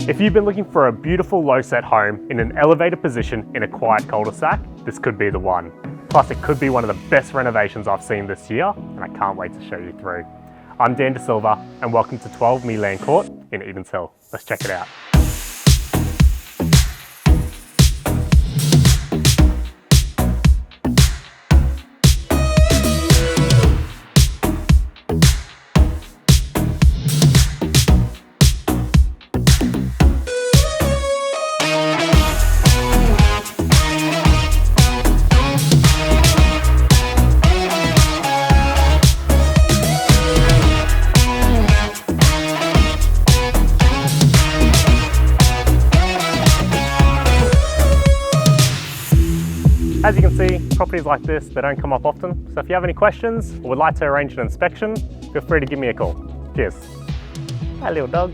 If you've been looking for a beautiful low-set home in an elevated position in a quiet cul-de-sac, this could be the one. Plus, it could be one of the best renovations I've seen this year, and I can't wait to show you through. I'm Dan De Silva, and welcome to 12 Meilland Court in Eatons Hill. Let's check it out. As you can see, properties like this, they don't come up often. So if you have any questions or would like to arrange an inspection, feel free to give me a call. Cheers. Hi, little dog.